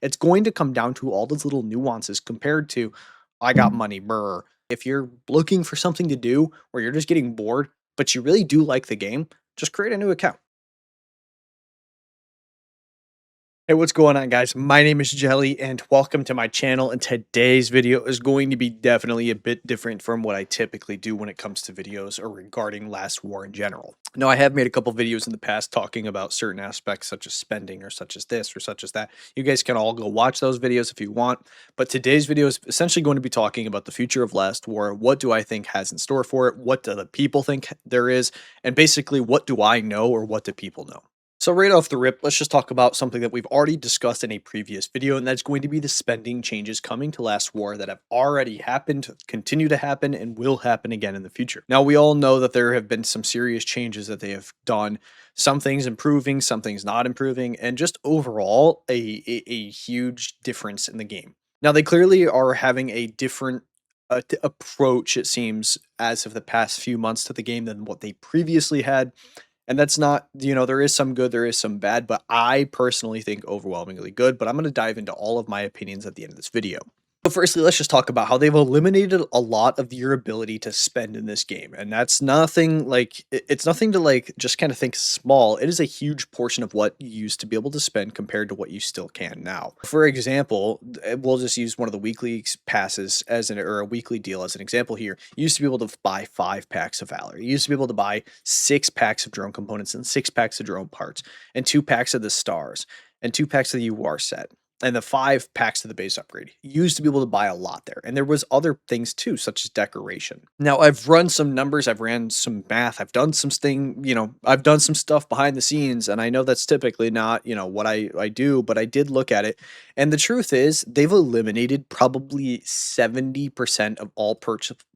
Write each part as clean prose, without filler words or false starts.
It's going to come down to all those little nuances compared to I got money, brr. If you're looking for something to do or you're just getting bored, but you really do like the game, just create a new account. Hey, what's going on, guys? My name is Jelly, and welcome to my channel. And today's video is going to be definitely a bit different from what I typically do when it comes to videos or regarding Last War in general. Now, I have made a couple videos in the past talking about certain aspects, such as spending, or such as this, or such as that. You guys can all go watch those videos if you want. But today's video is essentially going to be talking about the future of Last War. What do I think has in store for it? What do the people think there is? And basically, what do I know, or what do people know? So right off the rip, let's just talk about something that we've already discussed in a previous video, and that's going to be the spending changes coming to Last War that have already happened, continue to happen, and will happen again in the future. Now, we all know that there have been some serious changes that they have done. Some things improving, some things not improving, and just overall a huge difference in the game. Now, they clearly are having a different approach, it seems, as of the past few months to the game than what they previously had, and that's not, there is some good, there is some bad, but I personally think overwhelmingly good. But I'm going to dive into all of my opinions at the end of this video. But firstly, let's just talk about how they've eliminated a lot of your ability to spend in this game. And that's nothing like, it's nothing to like just kind of think small. It is a huge portion of what you used to be able to spend compared to what you still can now. For example, we'll just use one of the weekly passes or a weekly deal as an example here. You used to be able to buy 5 packs of Valor. You used to be able to buy 6 packs of drone components and 6 packs of drone parts and 2 packs of the stars and 2 packs of the UR set and the 5 packs of the base upgrade. You used to be able to buy a lot there. And there was other things too, such as decoration. Now, I've run some numbers, I've ran some math, I've done some I've done some stuff behind the scenes, and I know that's typically not, what I do, but I did look at it. And the truth is, they've eliminated probably 70% of all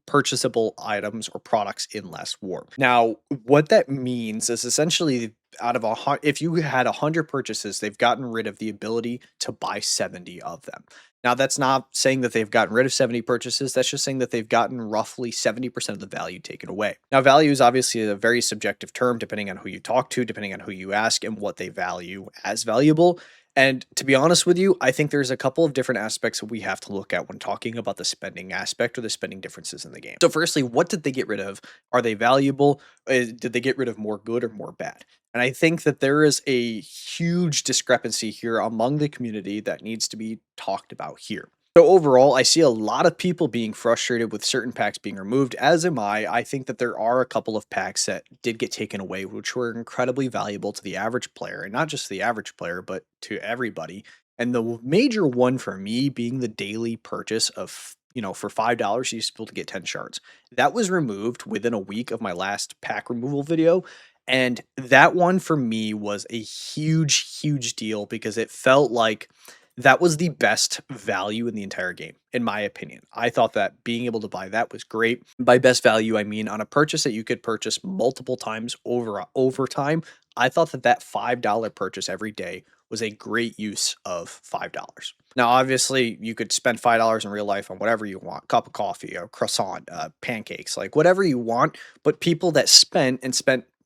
purchasable items or products in Last War. Now, what that means is essentially out of if you had 100 purchases, they've gotten rid of the ability to buy 70 of them. Now, that's not saying that they've gotten rid of 70 purchases. That's just saying that they've gotten roughly 70% of the value taken away. Now, value is obviously a very subjective term, depending on who you talk to, depending on who you ask, and what they value as valuable. And to be honest with you, I think there's a couple of different aspects that we have to look at when talking about the spending aspect or the spending differences in the game. So firstly, what did they get rid of? Are they valuable? Did they get rid of more good or more bad? And I think that there is a huge discrepancy here among the community that needs to be talked about here. So overall, I see a lot of people being frustrated with certain packs being removed, as am I. I think that there are a couple of packs that did get taken away, which were incredibly valuable to the average player, and not just the average player, but to everybody. And the major one for me being the daily purchase of, for $5, you used to be able to get 10 shards. That was removed within a week of my last pack removal video. And that one for me was a huge, huge deal because it felt like that was the best value in the entire game, in my opinion. I thought that being able to buy that was great. By best value, I mean on a purchase that you could purchase multiple times over time. I thought that that $5 purchase every day was a great use of $5. Now, obviously, you could spend $5 in real life on whatever you want, cup of coffee, a croissant, pancakes, like whatever you want. But people that spent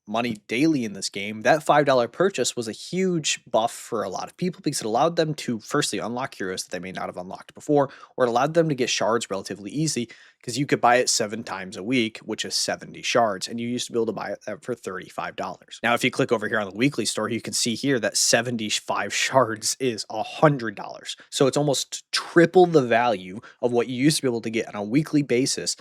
money daily in this game, that $5 purchase was a huge buff for a lot of people because it allowed them to firstly unlock heroes that they may not have unlocked before, or it allowed them to get shards relatively easy because you could buy it 7 times a week, which is 70 shards, and you used to be able to buy it for $35. Now, if you click over here on the weekly store, you can see here that 75 shards is $100. So it's almost triple the value of what you used to be able to get on a weekly basis,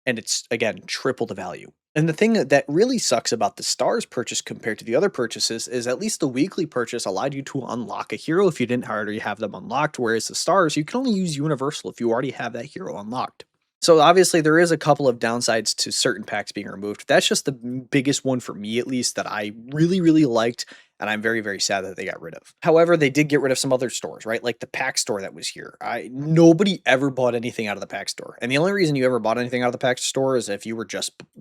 and it's, again, triple the value. And the thing that really sucks about the stars purchase compared to the other purchases is at least the weekly purchase allowed you to unlock a hero if you didn't already have them unlocked, whereas the stars, you can only use universal if you already have that hero unlocked. So obviously there is a couple of downsides to certain packs being removed. That's just the biggest one for me, at least, that I really, really liked, and I'm very, very sad that they got rid of. However, they did get rid of some other stores, right? Like the pack store that was here. Nobody ever bought anything out of the pack store. And the only reason you ever bought anything out of the pack store is if you were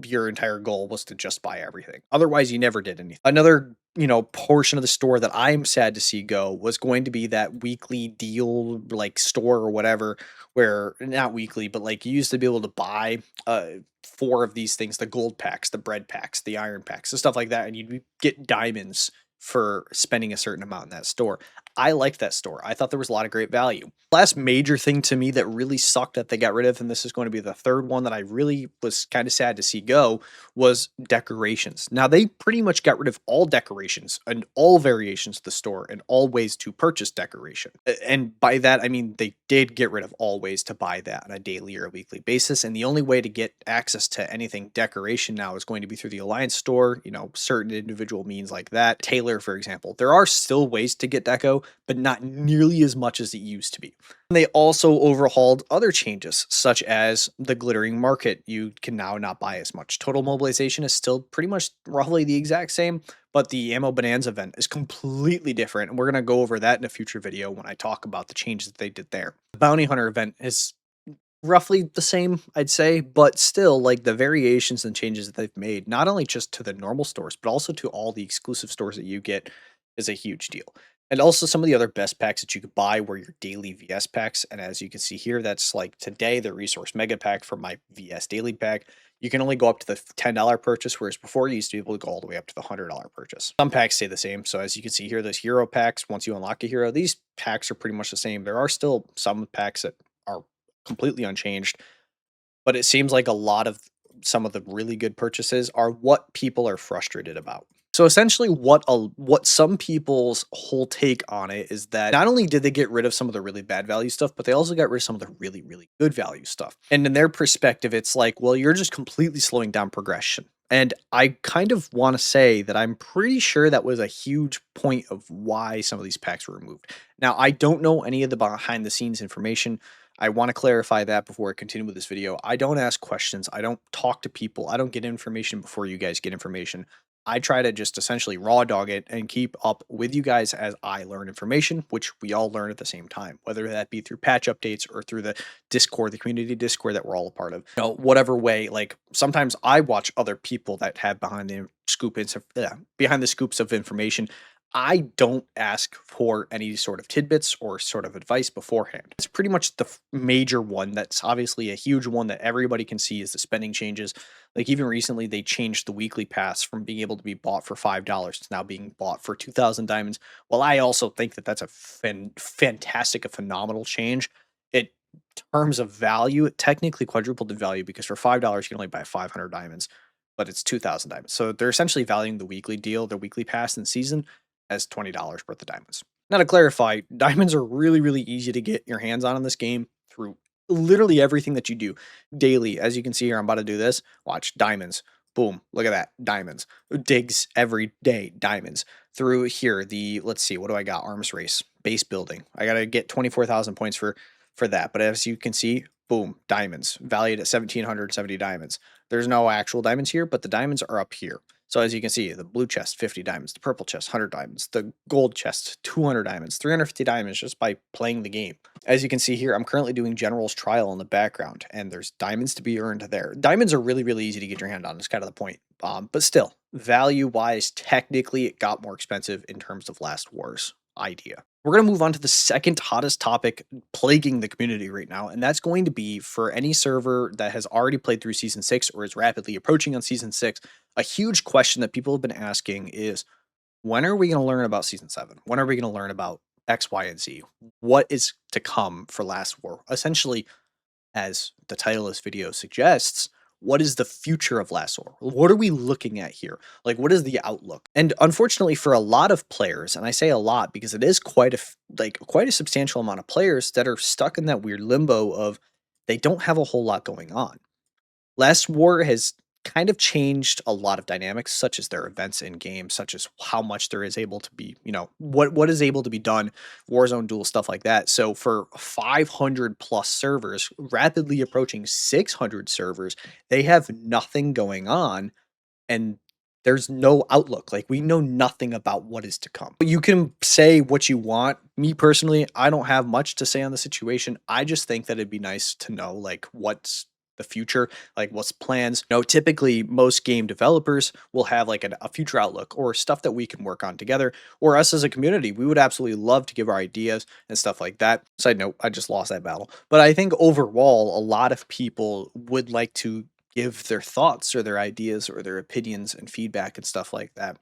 your entire goal was to just buy everything. Otherwise, you never did anything. Another portion of the store that I'm sad to see go was going to be that weekly deal, like store or whatever, where not weekly, but like you used to be able to buy 4 of these things, the gold packs, the bread packs, the iron packs, and stuff like that, and you'd get diamonds for spending a certain amount in that store. I liked that store. I thought there was a lot of great value. Last major thing to me that really sucked that they got rid of, and this is going to be the third one that I really was kind of sad to see go, was decorations. Now, they pretty much got rid of all decorations and all variations of the store and all ways to purchase decoration. And by that, I mean they did get rid of all ways to buy that on a daily or a weekly basis. And the only way to get access to anything decoration now is going to be through the Alliance store, certain individual means like that. Taylor, for example. There are still ways to get deco, but not nearly as much as it used to be. And they also overhauled other changes, such as the glittering market. You can now not buy as much. Total mobilization is still pretty much roughly the exact same, but the ammo bonanza event is completely different. And we're going to go over that in a future video when I talk about the changes that they did there. The bounty hunter event is roughly the same, I'd say, but still, like, the variations and changes that they've made, not only just to the normal stores, but also to all the exclusive stores that you get, is a huge deal. And also some of the other best packs that you could buy were your daily VS packs. And as you can see here, that's like today the resource mega pack for my VS daily pack. You can only go up to the $10 purchase, whereas before you used to be able to go all the way up to the $100 purchase. Some packs stay the same. So as you can see here, those hero packs, once you unlock a hero, these packs are pretty much the same. There are still some packs that are completely unchanged, but it seems like a lot of some of the really good purchases are what people are frustrated about. So essentially what some people's whole take on it is that not only did they get rid of some of the really bad value stuff, but they also got rid of some of the really, really good value stuff. And in their perspective, it's like, well, you're just completely slowing down progression. And I kind of want to say that I'm pretty sure that was a huge point of why some of these packs were removed. Now, I don't know any of the behind the scenes information. I want to clarify that before I continue with this video. I don't ask questions. I don't talk to people. I don't get information before you guys get information. I try to just essentially raw dog it and keep up with you guys as I learn information, which we all learn at the same time, whether that be through patch updates or through the Discord, the community Discord that we're all a part of. Whatever way, like sometimes I watch other people that have behind the scoops of information. I don't ask for any sort of tidbits or sort of advice beforehand. It's pretty much the major one. That's obviously a huge one that everybody can see is the spending changes. Like even recently, they changed the weekly pass from being able to be bought for $5 to now being bought for 2,000 diamonds. Well, I also think that that's a fantastic, a phenomenal change. It terms of value, it technically quadrupled in value because for $5 you can only buy 500 diamonds, but it's 2,000 diamonds. So they're essentially valuing the weekly deal, the weekly pass in season as $20 worth of diamonds. Now to clarify, diamonds are really, really easy to get your hands on in this game through literally everything that you do daily. As you can see here, I'm about to do this. Watch, diamonds. Boom, look at that, diamonds. Digs every day, diamonds. Through here, let's see, what do I got? Arms race, base building. I gotta get 24,000 points for that. But as you can see, boom, diamonds, valued at 1,770 diamonds. There's no actual diamonds here, but the diamonds are up here. So as you can see, the blue chest, 50 diamonds, the purple chest, 100 diamonds, the gold chest, 200 diamonds, 350 diamonds just by playing the game. As you can see here, I'm currently doing General's Trial in the background, and there's diamonds to be earned there. Diamonds are really, really easy to get your hand on. It's kind of the point. But still, value-wise, technically, it got more expensive in terms of Last War's idea. We're going to move on to the second hottest topic plaguing the community right now, and that's going to be for any server that has already played through Season 6 or is rapidly approaching on Season 6, a huge question that people have been asking is, when are we going to learn about Season 7? When are we going to learn about X, Y, and Z? What is to come for Last War? Essentially, as the title of this video suggests, what is the future of Last War? What are we looking at here? Like, what is the outlook? And unfortunately, for a lot of players, and I say a lot because it is quite a substantial amount of players that are stuck in that weird limbo of they don't have a whole lot going on. Last War has kind of changed a lot of dynamics, such as their events in game, such as how much there is able to be, what is able to be done, Warzone duel, stuff like that. So for 500 plus servers, rapidly approaching 600 servers, they have nothing going on, and there's no outlook. Like, we know nothing about what is to come. You can say what you want. Me personally, I don't have much to say on the situation. I just think that it'd be nice to know, like, what's the future, like what's plans. Typically most game developers will have like a future outlook or stuff that we can work on together, or us as a community. We would absolutely love to give our ideas and stuff like that. Side note, I just lost that battle. But I think overall, a lot of people would like to give their thoughts or their ideas or their opinions and feedback and stuff like that.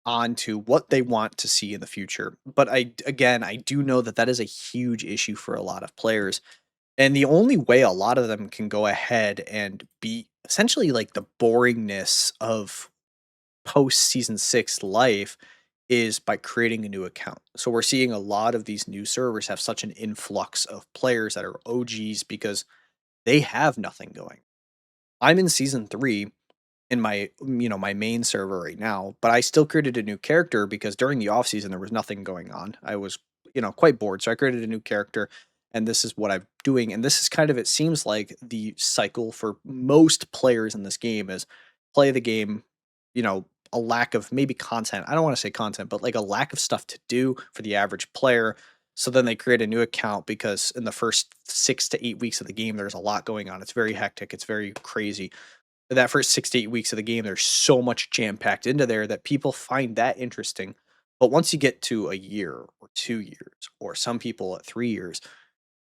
onto what they want to see in the future. But I do know that that is a huge issue for a lot of players. And the only way a lot of them can go ahead and beat essentially like the boringness of post season 6 life is by creating a new account. So we're seeing a lot of these new servers have such an influx of players that are OGs because they have nothing going. I'm in season 3 in my my main server right now, but I still created a new character because during the off season there was nothing going on. I was, quite bored, so I created a new character and this is what I'm doing. And this is kind of, it seems like the cycle for most players in this game is play the game, a lack of maybe content. I don't want to say content, but like a lack of stuff to do for the average player. So then they create a new account because in the first 6 to 8 weeks of the game, there's a lot going on. It's very hectic. It's very crazy that first 6 to 8 weeks of the game, there's so much jam packed into there that people find that interesting. But once you get to a year or 2 years, or some people at 3 years,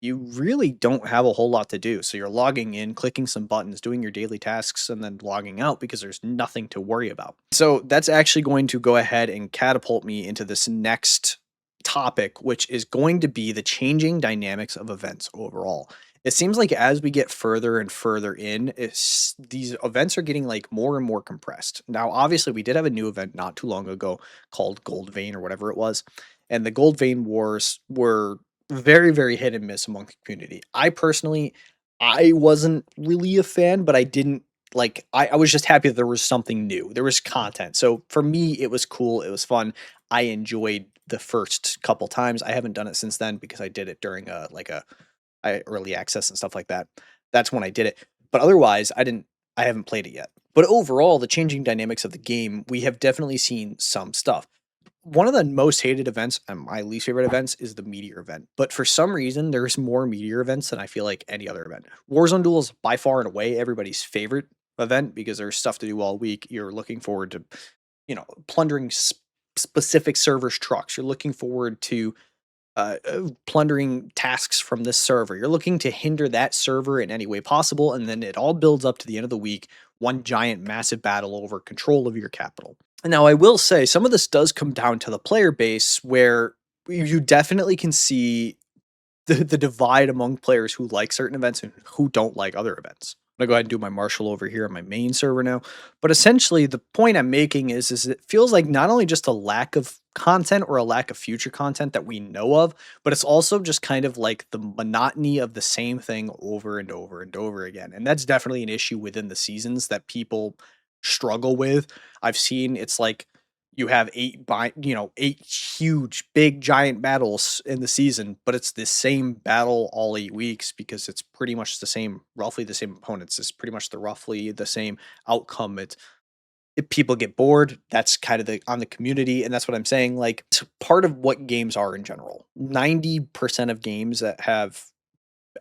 you really don't have a whole lot to do. So you're logging in, clicking some buttons, doing your daily tasks, and then logging out because there's nothing to worry about. So that's actually going to go ahead and catapult me into this next topic, which is going to be the changing dynamics of events overall. It seems like as we get further and further in, these events are getting like more and more compressed. Now, obviously, we did have a new event not too long ago called Gold Vein or whatever it was, and the Gold Vein Wars were very, very hit and miss among the community. I wasn't really a fan, but I didn't like. I was just happy that there was something new. There was content, so for me, it was cool. It was fun. I enjoyed the first couple times. I haven't done it since then because I did it during early access and stuff like that. That's when I did it. But otherwise, I haven't played it yet. But overall, the changing dynamics of the game, we have definitely seen some stuff. One of the most hated events and my least favorite events is the meteor event. But for some reason, there's more meteor events than I feel like any other event. Warzone Duel is by far and away everybody's favorite event because there's stuff to do all week. You're looking forward to, plundering specific servers' trucks. You're looking forward to plundering tasks from this server. You're looking to hinder that server in any way possible, and then it all builds up to the end of the week, one giant massive battle over control of your capital. Now, I will say some of this does come down to the player base, where you definitely can see the divide among players who like certain events and who don't like other events. I'm gonna go ahead and do my Marshall over here on my main server now. But essentially, the point I'm making is it feels like not only just a lack of content or a lack of future content that we know of, but it's also just kind of like the monotony of the same thing over and over and over again. And that's definitely an issue within the seasons that people struggle with. I've seen it's like you have 8 huge, big, giant battles in the season, but it's the same battle all 8 weeks because it's pretty much the same, roughly the same opponents. It's pretty much the roughly the same outcome. If people get bored, that's kind of the on the community, and that's what I'm saying. Like, it's part of what games are in general. 90% of games that have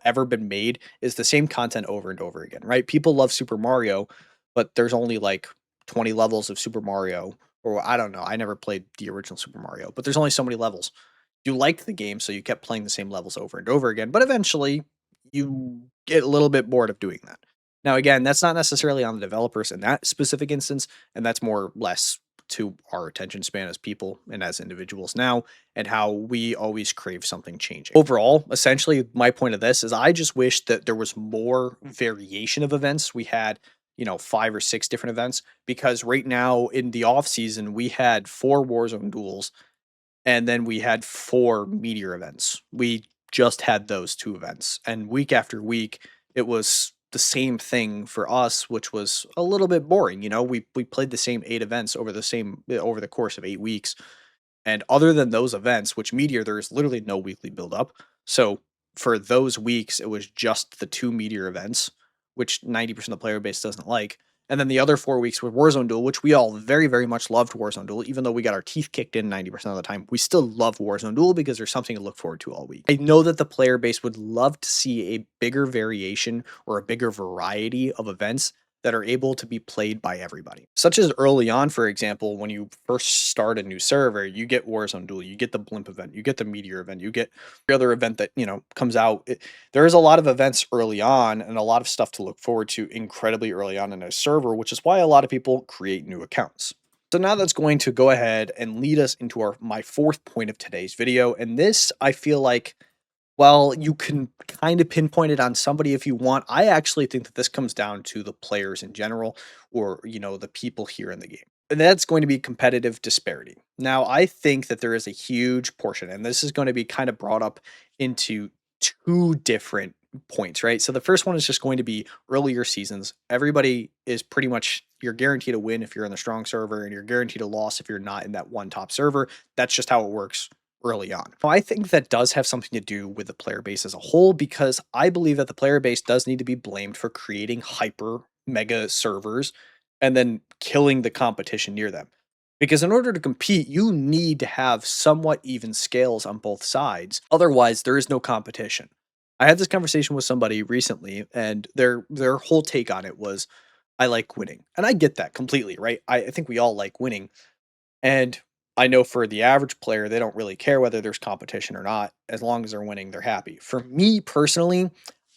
ever been made is the same content over and over again, right? People love Super Mario, but there's only like 20 levels of Super Mario, or I don't know. I never played the original Super Mario, but there's only so many levels. You liked the game, so you kept playing the same levels over and over again, but eventually you get a little bit bored of doing that. Now, again, that's not necessarily on the developers in that specific instance, and that's more or less to our attention span as people and as individuals now, and how we always crave something changing. Overall, essentially, my point of this is I just wish that there was more variation of events. We had, 5 or 6 different events because right now in the off season, we had 4 Warzone duels and then we had 4 meteor events. We just had those 2 events. And week after week, it was the same thing for us, which was a little bit boring. We played the same 8 events over the course of 8 weeks. And other than those events, which Meteor, there's literally no weekly build up. So for those weeks, it was just the 2 Meteor events, which 90% of the player base doesn't like. And then the other 4 weeks were Warzone Duel, which we all very, very much loved Warzone Duel, even though we got our teeth kicked in 90% of the time. We still love Warzone Duel because there's something to look forward to all week. I know that the player base would love to see a bigger variation or a bigger variety of events that are able to be played by everybody. Such as early on, for example, when you first start a new server, you get Warzone Duel, you get the Blimp event, you get the Meteor event, you get the other event that, comes out. There is a lot of events early on and a lot of stuff to look forward to incredibly early on in a server, which is why a lot of people create new accounts. So now that's going to go ahead and lead us into my fourth point of today's video. And this, I feel like, well, you can kind of pinpoint it on somebody if you want. I actually think that this comes down to the players in general, or the people here in the game. And that's going to be competitive disparity. Now, I think that there is a huge portion, and this is going to be kind of brought up into two different points, right? So the first one is just going to be earlier seasons. Everybody is pretty much, you're guaranteed to win if you're in the strong server, and you're guaranteed a loss if you're not in that one top server. That's just how it works early on. I think that does have something to do with the player base as a whole, because I believe that the player base does need to be blamed for creating hyper mega servers and then killing the competition near them. Because in order to compete, you need to have somewhat even scales on both sides. Otherwise, there is no competition. I had this conversation with somebody recently, and their whole take on it was, I like winning. And I get that completely, right? I think we all like winning. And I know for the average player, they don't really care whether there's competition or not. As long as they're winning, they're happy. For me personally,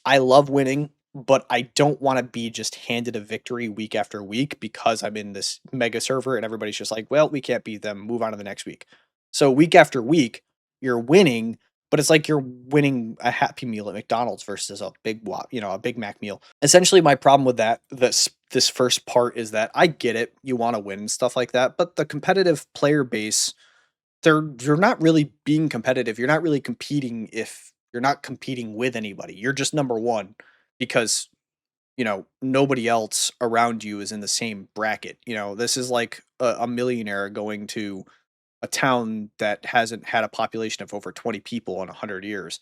I love winning, but I don't want to be just handed a victory week after week because I'm in this mega server and everybody's just like, well, we can't beat them. Move on to the next week. So week after week, you're winning, but it's like you're winning a Happy Meal at McDonald's versus a a Big Mac meal. Essentially, my problem with this first part is that I get it, you want to win and stuff like that, but the competitive player base, you're not really being competitive. You're not really competing if you're not competing with anybody. You're just number one because nobody else around you is in the same bracket. This is like a millionaire going to a town that hasn't had a population of over 20 people in 100 years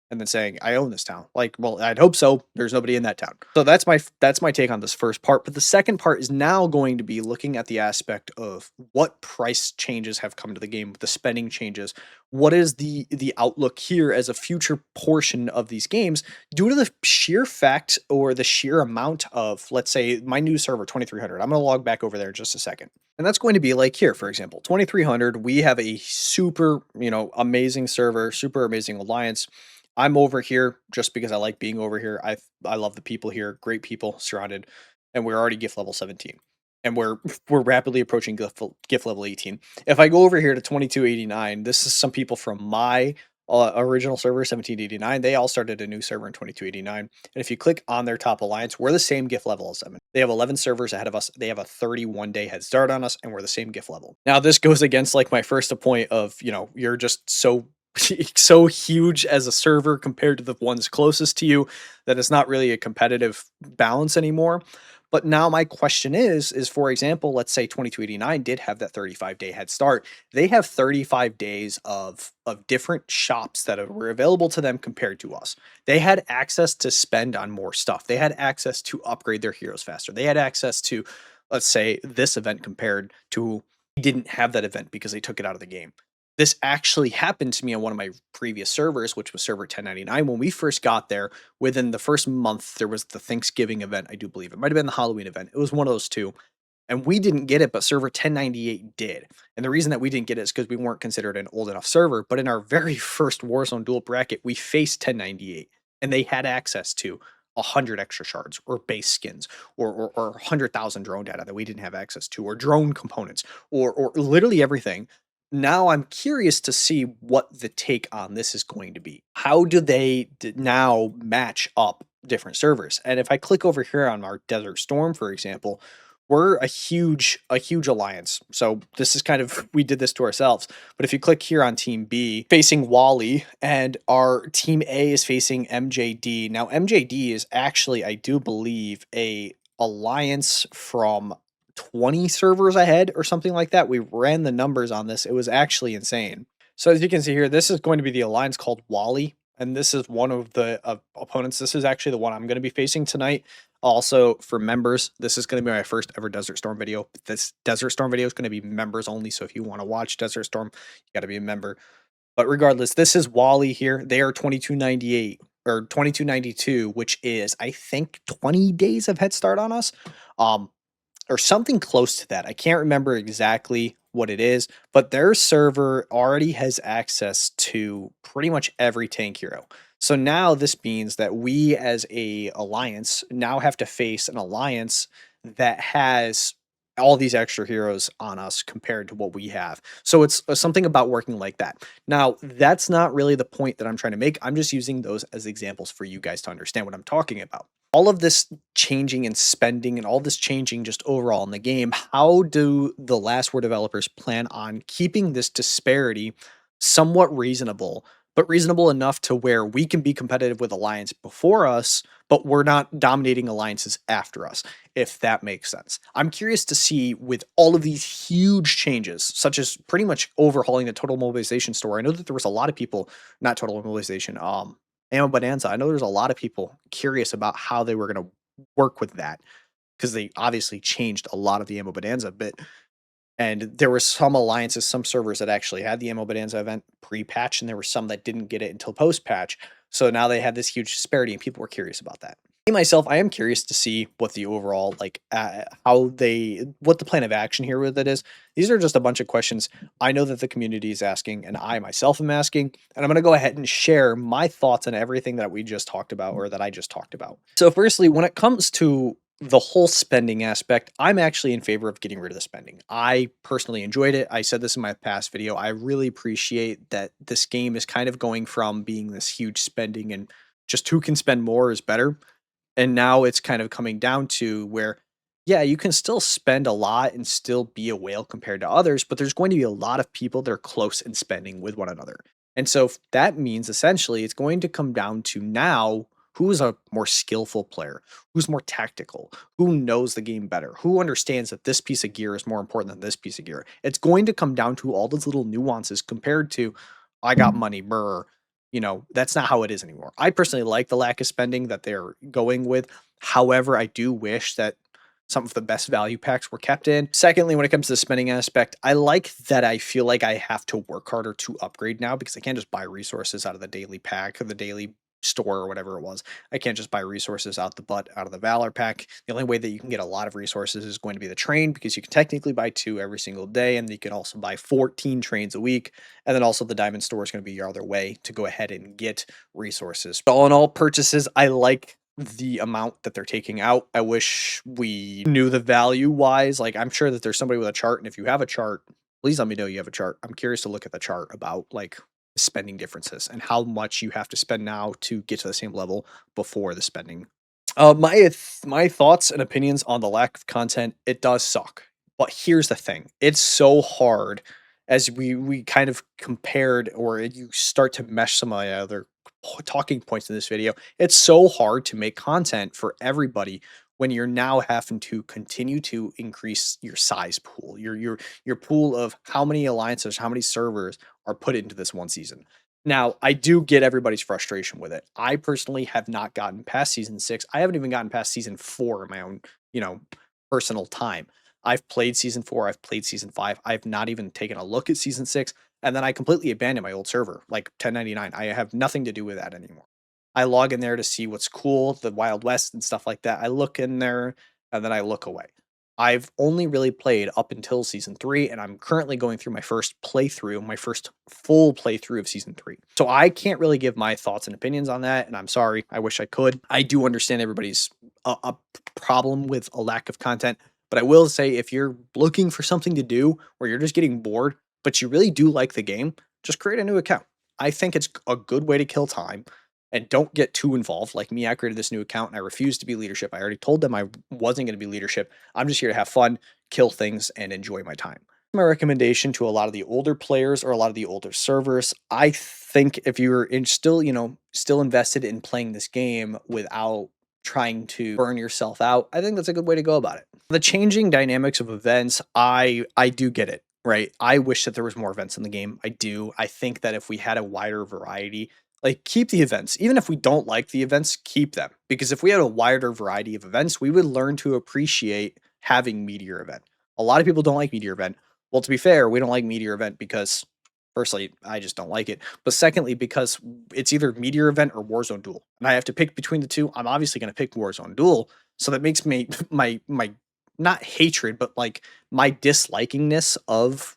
and then saying, I own this town. Like, well, I'd hope so. There's nobody in that town. So that's my take on this first part. But the second part is now going to be looking at the aspect of what price changes have come to the game, the spending changes. What is the outlook here as a future portion of these games due to the sheer fact or the sheer amount of, let's say, my new server 2300. I'm going to log back over there in just a second. And that's going to be like here, for example, 2300. We have a super, amazing server, super amazing alliance. I'm over here just because I like being over here. I love the people here, great people surrounded, and we're already gift level 17. And we're we're rapidly approaching gift level 18. If I go over here to 2289, this is some people from my original server 1789. They all started a new server in 2289. And if you click on their top alliance, we're the same gift level as them. They have 11 servers ahead of us. They have a 31-day head start on us, and we're the same gift level. Now, this goes against like my first point of, you're just so so huge as a server compared to the ones closest to you that it's not really a competitive balance anymore. But now my question is for example, let's say 2289 did have that 35-day head start. They have 35 days of different shops that were available to them compared to us. They had access to spend on more stuff. They had access to upgrade their heroes faster. They had access to, let's say, this event compared to didn't have that event because they took it out of the game. This actually happened to me on one of my previous servers, which was server 1099. When we first got there, within the first month, there was the Thanksgiving event, I do believe. It might have been the Halloween event. It was one of those two. And we didn't get it, but server 1098 did. And the reason that we didn't get it is because we weren't considered an old enough server. But in our very first Warzone dual bracket, we faced 1098, and they had access to 100 extra shards or base skins or 100,000 drone data that we didn't have access to, or drone components, or literally everything. Now I'm curious to see what the take on this is going to be. How do they now match up different servers? And if I click over here on our Desert Storm, for example, we're a huge alliance. So this is kind of, we did this to ourselves. But if you click here on Team B, facing Wally, and our Team A is facing MJD. Now MJD is actually, I do believe, a alliance from 20 servers ahead or something like that. We ran the numbers on this. It was actually insane. So as you can see here, this is going to be the alliance called Wally, and this is one of the opponents. This is actually the one I'm going to be facing tonight. Also, for members, this is going to be my first ever Desert Storm video. This Desert Storm video is going to be members only, so if you want to watch Desert Storm, you got to be a member. But regardless, this is Wally here. They are 2298 or 2292, which is, I think, 20 days of head start on us. Or something close to that. I can't remember exactly what it is, but their server already has access to pretty much every tank hero. So now this means that we as a alliance now have to face an alliance that has all these extra heroes on us compared to what we have. So it's something about working like that. Now, that's not really the point that I'm trying to make. I'm just using those as examples for you guys to understand what I'm talking about. All of this changing and spending and all this changing just overall in the game, how do the Last War developers plan on keeping this disparity somewhat reasonable, but reasonable enough to where we can be competitive with Alliance before us, but we're not dominating alliances after us, if that makes sense. I'm curious to see with all of these huge changes, such as pretty much overhauling the total mobilization store. I know that there was a lot of people, not total mobilization, ammo bonanza. I know there's a lot of people curious about how they were going to work with that because they obviously changed a lot of the ammo bonanza bit. And there were some alliances, some servers that actually had the Ammo Bonanza event pre-patch, and there were some that didn't get it until post-patch. So now they had this huge disparity, and people were curious about that. Me myself, I am curious to see what the overall what the plan of action here with it is. These are just a bunch of questions I know that the community is asking, and I myself am asking, and I'm going to go ahead and share my thoughts on everything that we just talked about, or that I just talked about. So, firstly, when it comes to the whole spending aspect, I'm actually in favor of getting rid of the spending. I personally enjoyed it. I said this in my past video. I really appreciate that this game is kind of going from being this huge spending and just who can spend more is better. And now it's kind of coming down to where, yeah, you can still spend a lot and still be a whale compared to others, but there's going to be a lot of people that are close in spending with one another. And so that means essentially it's going to come down to now who is a more skillful player, who's more tactical, who knows the game better, who understands that this piece of gear is more important than this piece of gear. It's going to come down to all those little nuances compared to I got money, brr. That's not how it is anymore. I personally like the lack of spending that they're going with. However, I do wish that some of the best value packs were kept in. Secondly, when it comes to the spending aspect, I like that I feel like I have to work harder to upgrade now because I can't just buy resources out of the daily pack or the daily store or whatever it was. I can't just buy resources out the butt out of the Valor pack. The only way that you can get a lot of resources is going to be the train because you can technically buy 2 every single day, and you can also buy 14 trains a week. And then also the diamond store is going to be your other way to go ahead and get resources. All in all, purchases, I like the amount that they're taking out. I wish we knew the value wise. Like, I'm sure that there's somebody with a chart, and if you have a chart, please let me know you have a chart. I'm curious to look at the chart about like spending differences and how much you have to spend now to get to the same level before the spending. My thoughts and opinions on the lack of content, it does suck. But here's the thing. It's so hard as we kind of compared, or you start to mesh some of my other talking points in this video. It's so hard to make content for everybody when you're now having to continue to increase your size pool, your pool of how many alliances, how many servers are put into this one season. Now, I do get everybody's frustration with it. I personally have not gotten past season 6. I haven't even gotten past season 4 in my own, personal time. I've played season 4, I've played season 5. I've not even taken a look at season 6, and then I completely abandoned my old server, like 1099. I have nothing to do with that anymore. I log in there to see what's cool, the Wild West and stuff like that. I look in there and then I look away. I've only really played up until season 3, and I'm currently going through my first playthrough, my first full playthrough of season 3. So I can't really give my thoughts and opinions on that, and I'm sorry. I wish I could. I do understand everybody's a problem with a lack of content, but I will say if you're looking for something to do or you're just getting bored, but you really do like the game, just create a new account. I think it's a good way to kill time. And don't get too involved. Like me, I created this new account and I refused to be leadership. I already told them I wasn't going to be leadership. I'm just here to have fun, kill things, and enjoy my time. My recommendation to a lot of the older players or a lot of the older servers, I think if you're still invested in playing this game without trying to burn yourself out, I think that's a good way to go about it. The changing dynamics of events, I do get it, right? I wish that there was more events in the game. I do. I think that if we had a wider variety, like, keep the events. Even if we don't like the events, keep them. Because if we had a wider variety of events, we would learn to appreciate having Meteor Event. A lot of people don't like Meteor Event. Well, to be fair, we don't like Meteor Event because, firstly, I just don't like it. But secondly, because it's either Meteor Event or Warzone Duel. And I have to pick between the two. I'm obviously going to pick Warzone Duel. So that makes me, my not hatred, but like my dislikingness of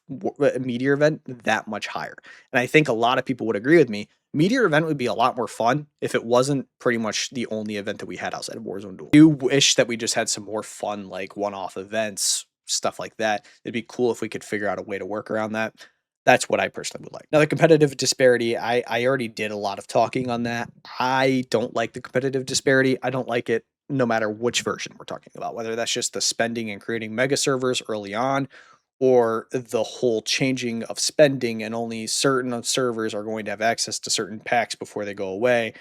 Meteor Event that much higher. And I think a lot of people would agree with me. Meteor Event would be a lot more fun if it wasn't pretty much the only event that we had outside of Warzone Duel. I do wish that we just had some more fun, like one-off events stuff like that. It'd be cool if we could figure out a way to work around that. That's what I personally would like. Now, the competitive disparity, I already did a lot of talking on that. I don't like the competitive disparity. I don't like it no matter which version we're talking about, whether that's just the spending and creating mega servers early on, or the whole changing of spending and only certain servers are going to have access to certain packs before they go away.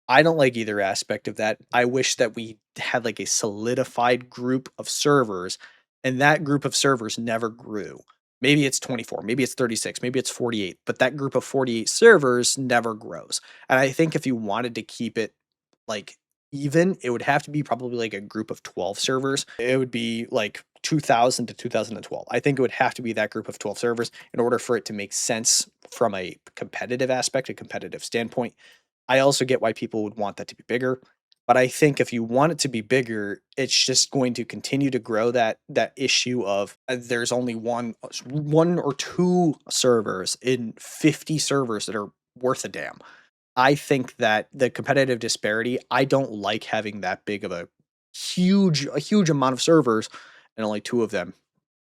I don't like either aspect of that. I wish that we had like a solidified group of servers and that group of servers never grew. Maybe it's 24, maybe it's 36, maybe it's 48, but that group of 48 servers never grows. And I think if you wanted to keep it like even, it would have to be probably like a group of 12 servers. It would be like 2000 to 2012. I think it would have to be that group of 12 servers in order for it to make sense from a competitive aspect, a competitive standpoint. I also get why people would want that to be bigger, but I think if you want it to be bigger, it's just going to continue to grow that issue of there's only one or two servers in 50 servers that are worth a damn. I think that the competitive disparity, I don't like having that big of a huge amount of servers and only two of them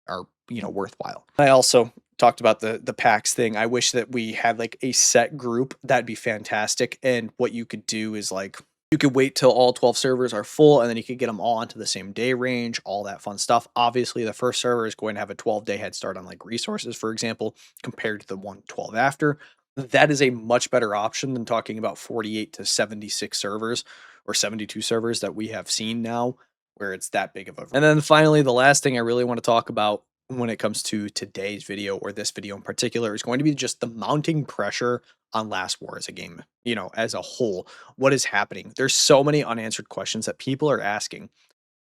are, worthwhile. I also talked about the packs thing. I wish that we had like a set group. That'd be fantastic. And what you could do is like you could wait till all 12 servers are full and then you could get them all onto the same day range, all that fun stuff. Obviously, the first server is going to have a 12-day head start on like resources, for example, compared to the 112 after. That is a much better option than talking about 48 to 76 servers or 72 servers that we have seen now where it's that big of a. And then finally, the last thing I really want to talk about when it comes to today's video or this video in particular is going to be just the mounting pressure on Last War as a game, as a whole. What is happening? There's so many unanswered questions that people are asking.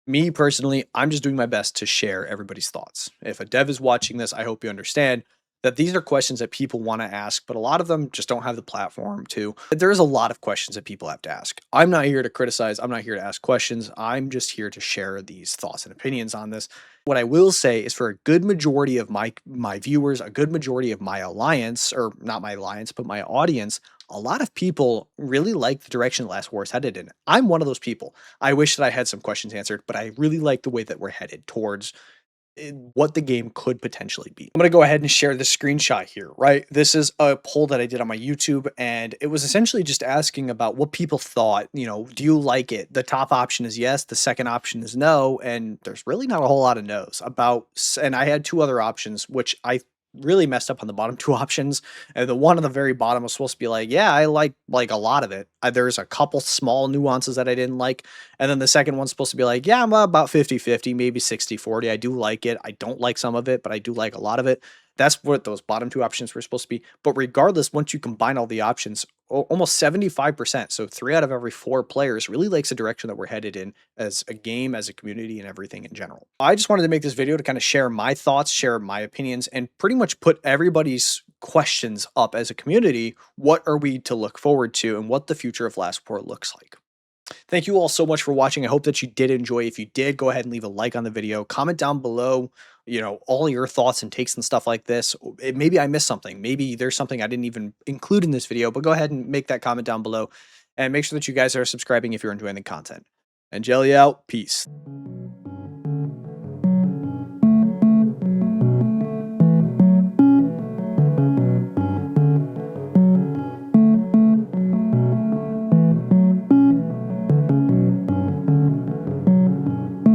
Me personally, I'm just doing my best to share everybody's thoughts. If a dev is watching this, I hope you understand that these are questions that people want to ask, but a lot of them just don't have the platform to. There's a lot of questions that people have to ask. I'm not here to criticize, I'm not here to ask questions. I'm just here to share these thoughts and opinions on this. What I will say is for a good majority of my viewers, a good majority of my alliance, or not my alliance, but my audience, a lot of people really like the direction Last War is headed in. I'm one of those people. I wish that I had some questions answered, but I really like the way that we're headed towards what the game could potentially be. I'm going to go ahead and share this screenshot here, right? This is a poll that I did on my YouTube, and it was essentially just asking about what people thought, do you like it? The top option is yes, the second option is no, and there's really not a whole lot of no's and I had two other options, which I really messed up on the bottom two options. And the one on the very bottom was supposed to be like, yeah, I like a lot of it. There's a couple small nuances that I didn't like. And then the second one's supposed to be like, yeah, I'm about 50-50, maybe 60-40. I do like it. I don't like some of it, but I do like a lot of it. That's what those bottom two options were supposed to be. But regardless, once you combine all the options, almost 75%, so 3 out of every 4 players really likes the direction that we're headed in as a game, as a community, and everything in general. I just wanted to make this video to kind of share my thoughts, share my opinions, and pretty much put everybody's questions up as a community. What are we to look forward to and what the future of Last War looks like? Thank you all so much for watching. I hope that you did enjoy. If you did, go ahead and leave a like on the video. Comment down below, all your thoughts and takes and stuff like this. Maybe I missed something. Maybe there's something I didn't even include in this video, but go ahead and make that comment down below. And make sure that you guys are subscribing if you're enjoying the content. And Jelly out. Peace.